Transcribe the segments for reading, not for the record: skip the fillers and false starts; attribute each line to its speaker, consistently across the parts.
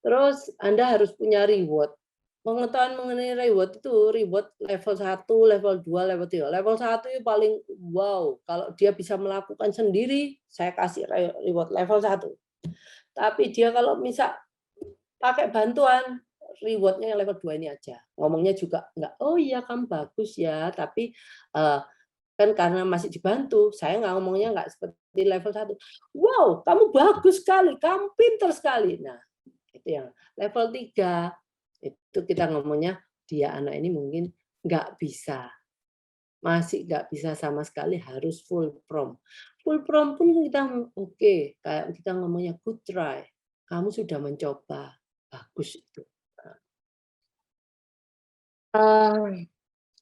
Speaker 1: Terus Anda harus punya reward. Pengetahuan mengenai reward itu reward level 1, level 2, level 3. Level 1 itu paling wow, kalau dia bisa melakukan sendiri, saya kasih reward level 1. Tapi dia kalau misal pakai bantuan, reward-nya yang level 2 ini aja. Ngomongnya juga enggak, "Oh iya kamu bagus ya," tapi, kan karena masih dibantu, saya nggak ngomongnya nggak seperti level 1. "Wow, kamu bagus sekali, kamu pinter sekali." Nah, itu yang level 3, itu kita ngomongnya, dia anak ini mungkin nggak bisa, masih nggak bisa sama sekali, harus full prom. Full prom pun kita oke, kayak kita ngomongnya good try, kamu sudah mencoba, bagus itu.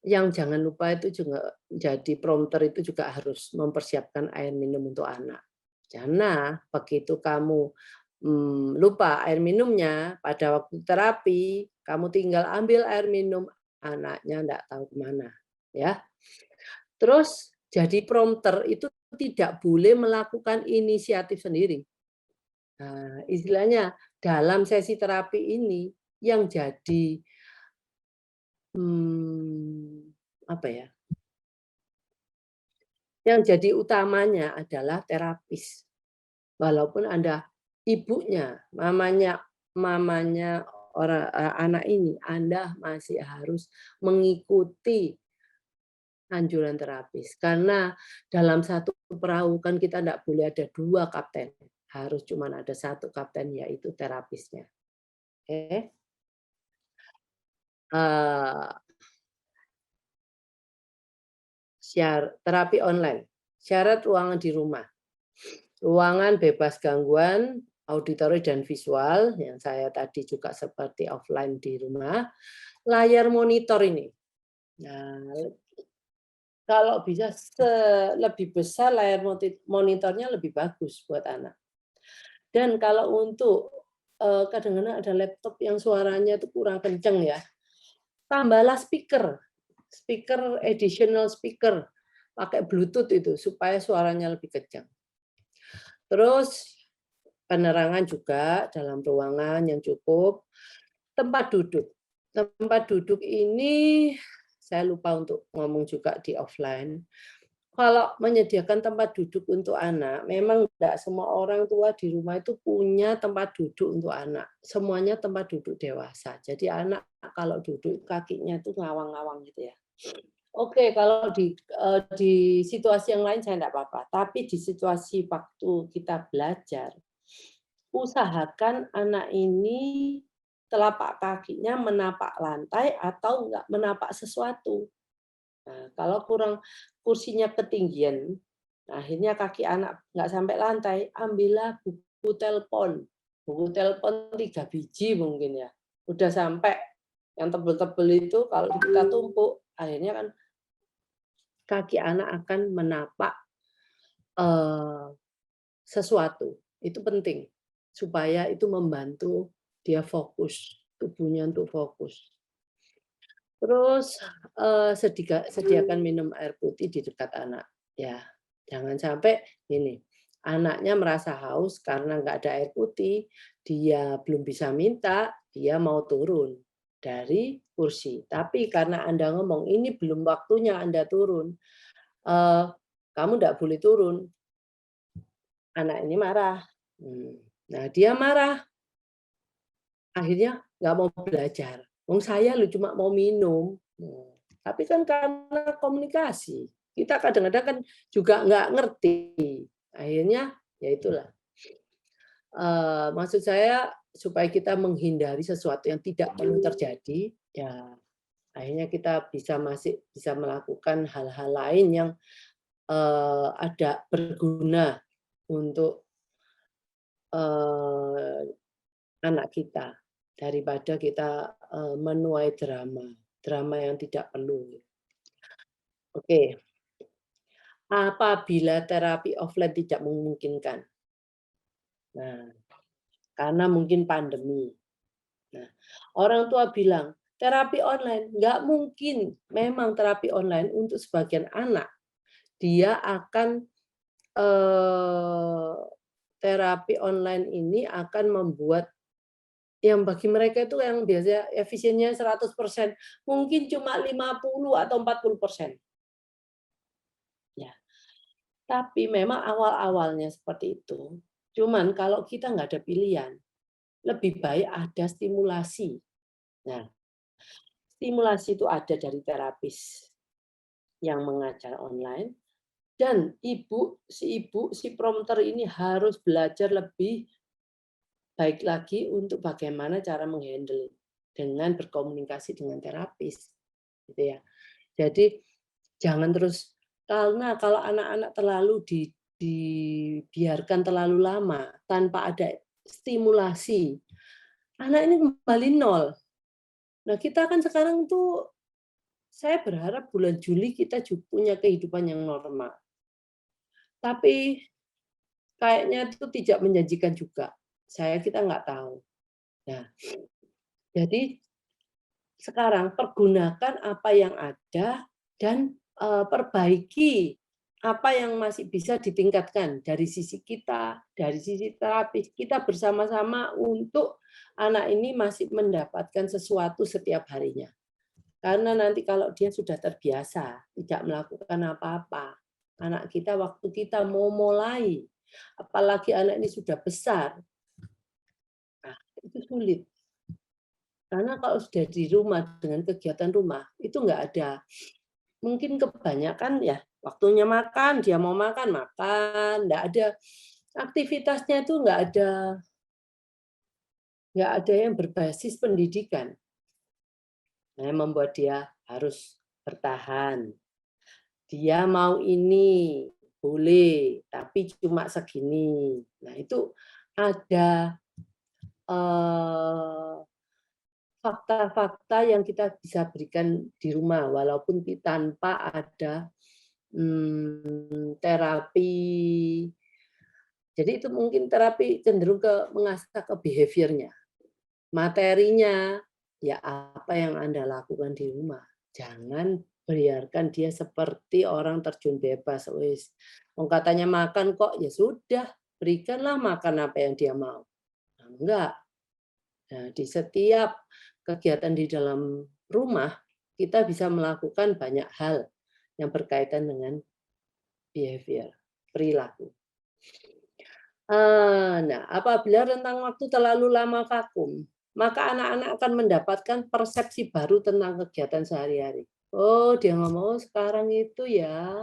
Speaker 1: Yang jangan lupa itu juga jadi prompter itu juga harus mempersiapkan air minum untuk anak. Karena begitu kamu, lupa air minumnya pada waktu terapi, kamu tinggal ambil air minum, anaknya nggak tahu kemana ya. Terus jadi prompter itu tidak boleh melakukan inisiatif sendiri. Nah, istilahnya dalam sesi terapi ini yang jadi, apa ya, yang jadi utamanya adalah terapis. Walaupun Anda ibunya, mamanya anak ini, Anda masih harus mengikuti anjuran terapis. Karena dalam satu perahu kan kita tidak boleh ada 2 kapten, harus cuma ada satu kapten, yaitu terapisnya. Oke. Eee, terapi online, syarat ruangan di rumah. Ruangan bebas gangguan auditori dan visual, yang saya tadi juga seperti offline di rumah. Layar monitor ini. Nah, kalau bisa lebih besar layar monitornya lebih bagus buat anak. Dan kalau untuk, kadang-kadang ada laptop yang suaranya itu kurang kenceng ya, tambahlah speaker, additional speaker, pakai Bluetooth itu supaya suaranya lebih kencang. Terus penerangan juga dalam ruangan yang cukup, tempat duduk. Tempat duduk ini saya lupa untuk ngomong juga di offline. Kalau menyediakan tempat duduk untuk anak, memang tidak semua orang tua di rumah itu punya tempat duduk untuk anak. Semuanya tempat duduk dewasa. Jadi anak kalau duduk kakinya itu ngawang-ngawang gitu ya. Oke, kalau di situasi yang lain saya tidak apa-apa, tapi di situasi waktu kita belajar, usahakan anak ini telapak kakinya menapak lantai atau enggak menapak sesuatu. Nah, kalau kurang kursinya ketinggian, nah akhirnya kaki anak nggak sampai lantai, ambillah buku telepon. Buku telepon 3 biji mungkin ya. Udah sampai yang tebel-tebel itu kalau kita tumpuk, akhirnya kan kaki anak akan menapak, eee, sesuatu. Itu penting, supaya itu membantu dia fokus, tubuhnya untuk fokus. Terus, sediakan minum air putih di dekat anak, ya. Jangan sampai gini, anaknya merasa haus karena nggak ada air putih, dia belum bisa minta, dia mau turun dari kursi. Tapi karena Anda ngomong, "Ini belum waktunya Anda turun, eee, kamu nggak boleh turun." Anak ini marah. Nah dia marah, akhirnya nggak mau belajar. "Wong saya lho cuma mau minum." Tapi kan karena komunikasi, kita kadang-kadang kan juga nggak ngerti. Akhirnya ya itulah, maksud saya supaya kita menghindari sesuatu yang tidak perlu terjadi, ya akhirnya kita masih bisa melakukan hal-hal lain yang, ada berguna untuk, eee, anak kita, daripada kita, menuai drama, drama yang tidak perlu. Oke, apabila terapi offline tidak memungkinkan. Nah, karena mungkin pandemi. Nah, orang tua bilang, "Terapi online." Nggak mungkin. Memang terapi online untuk sebagian anak, dia akan, eee, terapi online ini akan membuat yang bagi mereka itu yang biasanya efisiennya 100%, mungkin cuma 50 atau 40%. Ya, tapi memang awal-awalnya seperti itu. Cuman kalau kita nggak ada pilihan, lebih baik ada stimulasi. Nah, stimulasi itu ada dari terapis yang mengajar online, dan si prompter ini harus belajar lebih baik lagi untuk bagaimana cara menghandle dengan berkomunikasi dengan terapis, gitu ya. Jadi jangan terus, karena kalau anak-anak terlalu dibiarkan terlalu lama tanpa ada stimulasi, anak ini kembali nol. Nah, kita kan sekarang tuh, saya berharap bulan Juli kita punya kehidupan yang normal. Tapi kayaknya itu tidak menjanjikan juga. Kita nggak tahu. Nah, jadi sekarang pergunakan apa yang ada dan perbaiki apa yang masih bisa ditingkatkan dari sisi kita, dari sisi terapis. Kita bersama-sama untuk anak ini masih mendapatkan sesuatu setiap harinya. Karena nanti kalau dia sudah terbiasa tidak melakukan apa-apa, anak kita waktu kita mau mulai, apalagi anak ini sudah besar, nah, itu sulit. Karena kalau sudah di rumah dengan kegiatan rumah, itu nggak ada. Mungkin kebanyakan ya waktunya makan, dia mau makan, nggak ada aktivitasnya, itu nggak ada yang berbasis pendidikan. Nah, membuat dia harus bertahan. Dia mau ini, boleh, tapi cuma segini. Nah, itu ada fakta-fakta yang kita bisa berikan di rumah, walaupun tanpa ada terapi. Jadi itu mungkin terapi cenderung mengasah ke behavior-nya. Materinya, ya apa yang Anda lakukan di rumah. Jangan biarkan dia seperti orang terjun bebas. Katanya makan kok, ya sudah, berikanlah makan apa yang dia mau. Nah, enggak. Nah, di setiap kegiatan di dalam rumah, kita bisa melakukan banyak hal yang berkaitan dengan behavior, perilaku. Nah, apabila rentang waktu terlalu lama vakum, maka anak-anak akan mendapatkan persepsi baru tentang kegiatan sehari-hari. Oh, dia ngomong, sekarang itu ya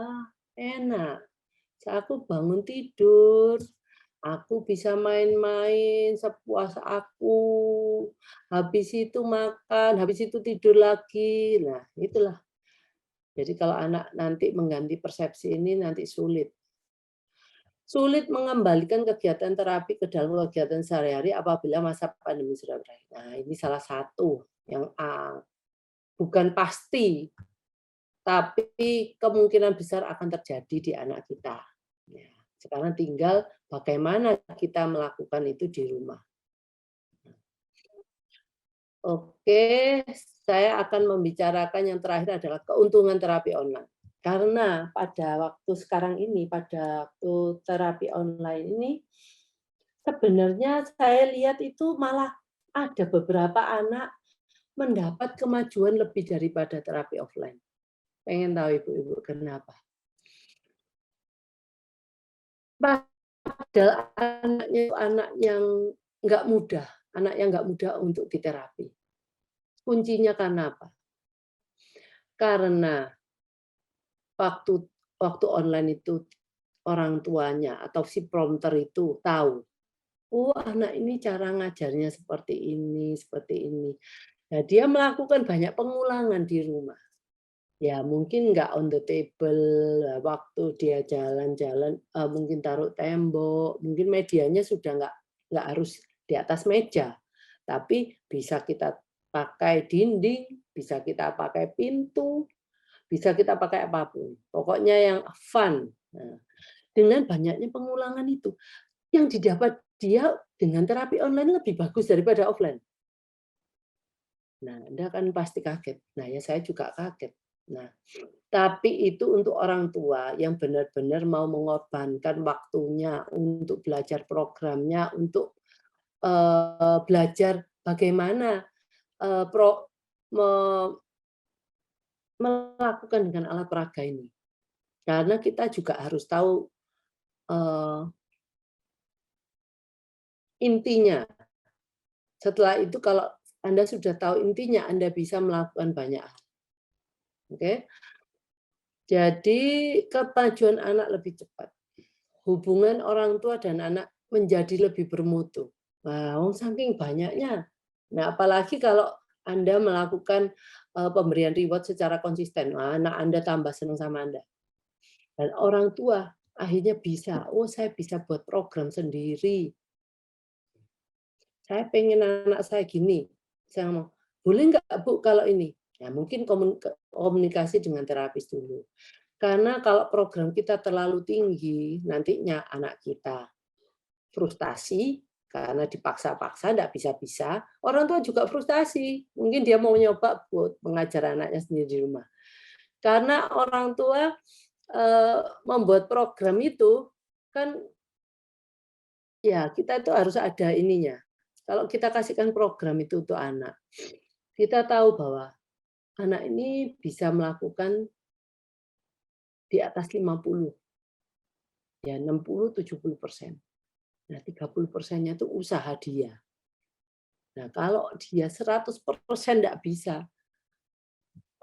Speaker 1: enak. Aku bangun tidur, aku bisa main-main sepuas aku, habis itu makan, habis itu tidur lagi. Nah, itulah. Jadi kalau anak nanti mengganti persepsi ini nanti sulit. Sulit mengembalikan kegiatan terapi ke dalam kegiatan sehari-hari apabila masa pandemi sudah berakhir. Nah, ini salah satu yang bukan pasti, tapi kemungkinan besar akan terjadi di anak kita. Ya, sekarang tinggal bagaimana kita melakukan itu di rumah. Oke, saya akan membicarakan yang terakhir adalah keuntungan terapi online. Karena pada waktu sekarang ini, pada waktu terapi online ini, sebenarnya saya lihat itu malah ada beberapa anak mendapat kemajuan lebih daripada terapi offline. Pengen tahu Ibu-Ibu kenapa? Padahal anaknya itu anak yang nggak mudah untuk diterapi. Kuncinya karena apa? Karena waktu online itu orang tuanya atau si prompter itu tahu, oh anak ini cara ngajarnya seperti ini, seperti ini. Nah, dia melakukan banyak pengulangan di rumah. Ya mungkin nggak on the table, waktu dia jalan-jalan mungkin taruh tembok, mungkin medianya sudah nggak harus di atas meja, tapi bisa kita pakai dinding, bisa kita pakai pintu, bisa kita pakai apapun. Pokoknya yang fun. Nah, dengan banyaknya pengulangan itu, yang didapat dia dengan terapi online lebih bagus daripada offline. Nah, Anda kan pasti kaget. Nah, ya saya juga kaget. Nah, tapi itu untuk orang tua yang benar-benar mau mengorbankan waktunya untuk belajar programnya, untuk belajar bagaimana melakukan dengan alat peraga ini. Karena kita juga harus tahu intinya. Setelah itu kalau Anda sudah tahu intinya, Anda bisa melakukan banyak hal. Oke. Jadi kemajuan anak lebih cepat. Hubungan orang tua dan anak menjadi lebih bermutu. Wah, saking banyaknya. Nah, apalagi kalau Anda melakukan pemberian reward secara konsisten, anak Anda tambah senang sama Anda. Dan orang tua akhirnya bisa, saya bisa buat program sendiri. Saya pengen anak saya gini. Saya ngomong, boleh nggak Bu kalau ini? Ya mungkin komunikasi dengan terapis dulu. Karena kalau program kita terlalu tinggi, nantinya anak kita frustasi karena dipaksa-paksa, tidak bisa-bisa. Orang tua juga frustasi. Mungkin dia mau nyoba buat mengajar anaknya sendiri di rumah. Karena orang tua membuat program itu, kan ya kita itu harus ada ininya. Kalau kita kasihkan program itu untuk anak, kita tahu bahwa anak ini bisa melakukan di atas 50, ya 60-70%. Nah, 30%-nya itu usaha dia. Nah, kalau dia 100% tidak bisa,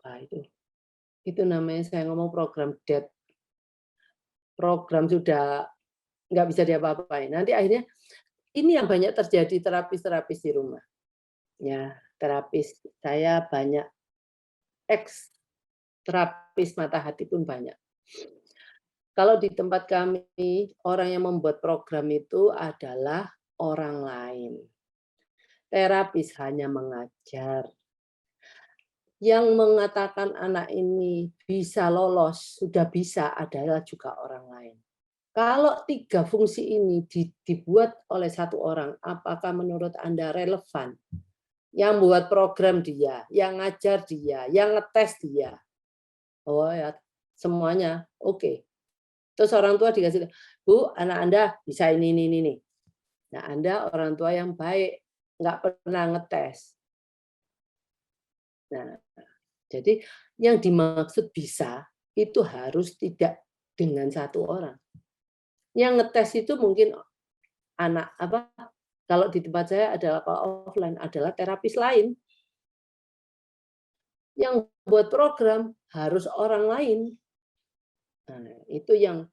Speaker 1: wah itu namanya saya ngomong program dead. Program sudah nggak bisa diapa-apain. Nanti akhirnya ini yang banyak terjadi terapis-terapis di rumah. Ya, terapis saya banyak, ex terapis mata hati pun banyak. Kalau di tempat kami, orang yang membuat program itu adalah orang lain. Terapis hanya mengajar. Yang mengatakan anak ini bisa lolos, sudah bisa adalah juga orang lain. Kalau 3 fungsi ini dibuat oleh satu orang, apakah menurut Anda relevan? Yang buat program dia, yang ngajar dia, yang ngetes dia. Oh ya, semuanya oke. Terus orang tua dikasih, Bu, anak Anda bisa ini. Nah, Anda orang tua yang baik, nggak pernah ngetes. Nah, jadi yang dimaksud bisa, itu harus tidak dengan satu orang. Yang ngetes itu mungkin anak kalau di tempat saya adalah kalau offline adalah terapis lain. Yang buat program harus orang lain. Nah, itu yang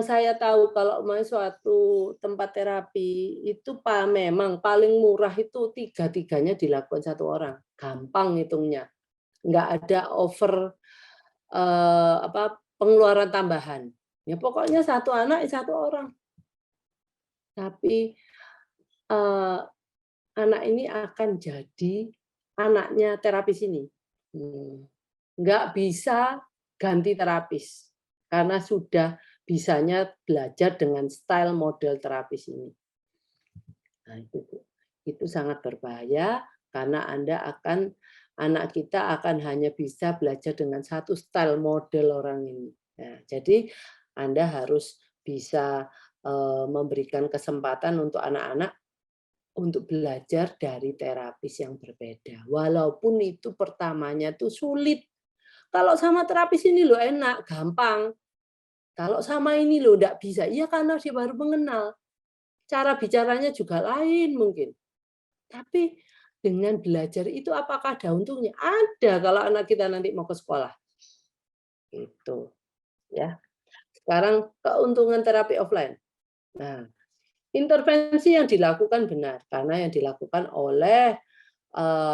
Speaker 1: saya tahu kalau mau suatu tempat terapi itu memang paling murah itu 3-tiganya dilakukan satu orang. Gampang hitungnya. Nggak ada pengeluaran tambahan. Ya pokoknya satu anak satu orang. Tapi anak ini akan jadi anaknya terapis ini. Nggak bisa ganti terapis karena sudah bisanya belajar dengan style model terapis ini. Nah, itu sangat berbahaya karena anak kita akan hanya bisa belajar dengan satu style model orang ini. Nah, jadi Anda harus bisa memberikan kesempatan untuk anak-anak untuk belajar dari terapis yang berbeda. Walaupun itu pertamanya tuh sulit. Kalau sama terapis ini loh enak, gampang. Kalau sama ini loh enggak bisa. Iya karena dia baru mengenal. Cara bicaranya juga lain mungkin. Tapi dengan belajar itu apakah ada untungnya? Ada kalau anak kita nanti mau ke sekolah. Itu. Ya. Sekarang keuntungan terapi offline. Nah, intervensi yang dilakukan benar karena yang dilakukan oleh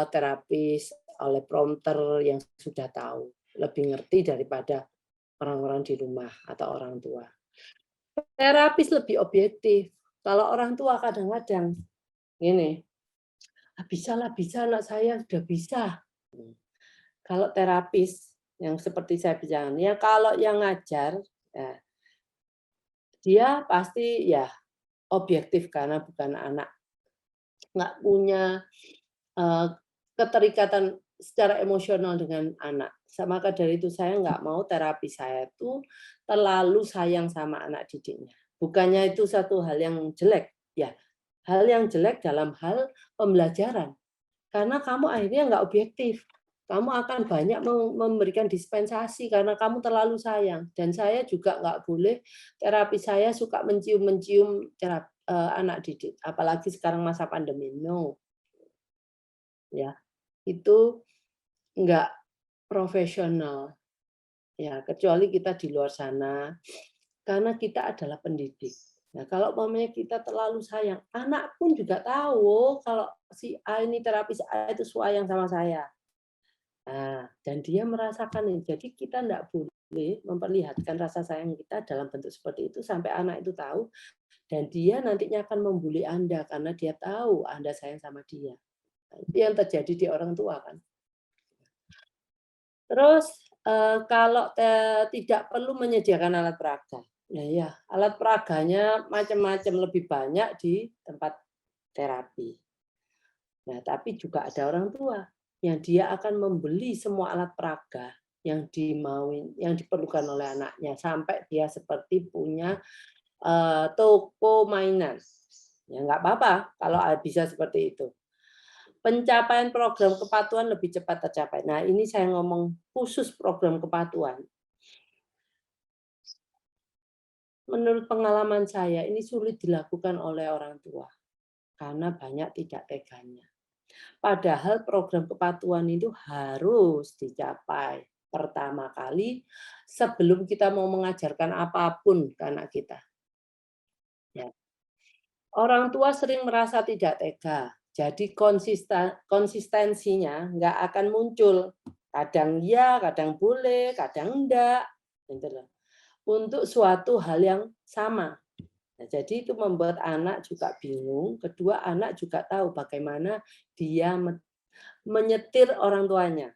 Speaker 1: terapis, oleh prompter yang sudah tahu, lebih ngerti daripada orang-orang di rumah atau orang tua. Terapis lebih objektif. Kalau orang tua kadang-kadang gini, bisa anak saya sudah bisa. Kalau terapis yang seperti saya bilang, ya kalau yang ngajar, ya, dia pasti ya objektif karena bukan anak, nggak punya keterikatan secara emosional dengan anak. Maka dari itu saya nggak mau terapi saya itu terlalu sayang sama anak didiknya. Bukannya itu satu hal yang jelek, ya. hal yang jelek dalam hal pembelajaran. Karena kamu akhirnya nggak objektif. Kamu akan banyak memberikan dispensasi karena kamu terlalu sayang. Dan saya juga nggak boleh, terapi saya suka mencium-mencium anak didik. Apalagi sekarang masa pandemi. No. Ya, itu nggak profesional. Ya, kecuali kita di luar sana. Karena kita adalah pendidik. Nah, kalau umpamanya kita terlalu sayang, anak pun juga tahu kalau si A ini terapis A itu sayang sama saya. Nah, dan dia merasakan ini. Jadi kita tidak boleh memperlihatkan rasa sayang kita dalam bentuk seperti itu sampai anak itu tahu dan dia nantinya akan membuli Anda karena dia tahu Anda sayang sama dia. Nah, itu yang terjadi di orang tua kan. Terus kalau tidak perlu menyediakan alat peraga. Nah ya, alat peraganya macam-macam lebih banyak di tempat terapi. Nah, tapi juga ada orang tua yang dia akan membeli semua alat peraga yang dimauin, yang diperlukan oleh anaknya sampai dia seperti punya toko mainan. Ya nggak apa-apa kalau bisa seperti itu. Pencapaian program kepatuhan lebih cepat tercapai. Nah, ini saya ngomong khusus program kepatuhan. Menurut pengalaman saya, ini sulit dilakukan oleh orang tua karena banyak tidak teganya. Padahal program kepatuhan itu harus dicapai pertama kali sebelum kita mau mengajarkan apapun ke anak kita. Ya. Orang tua sering merasa tidak tega, jadi konsistensinya nggak akan muncul. Kadang ya, kadang boleh, kadang enggak. Untuk suatu hal yang sama. Nah, jadi itu membuat anak juga bingung. Kedua, anak juga tahu bagaimana dia menyetir orang tuanya.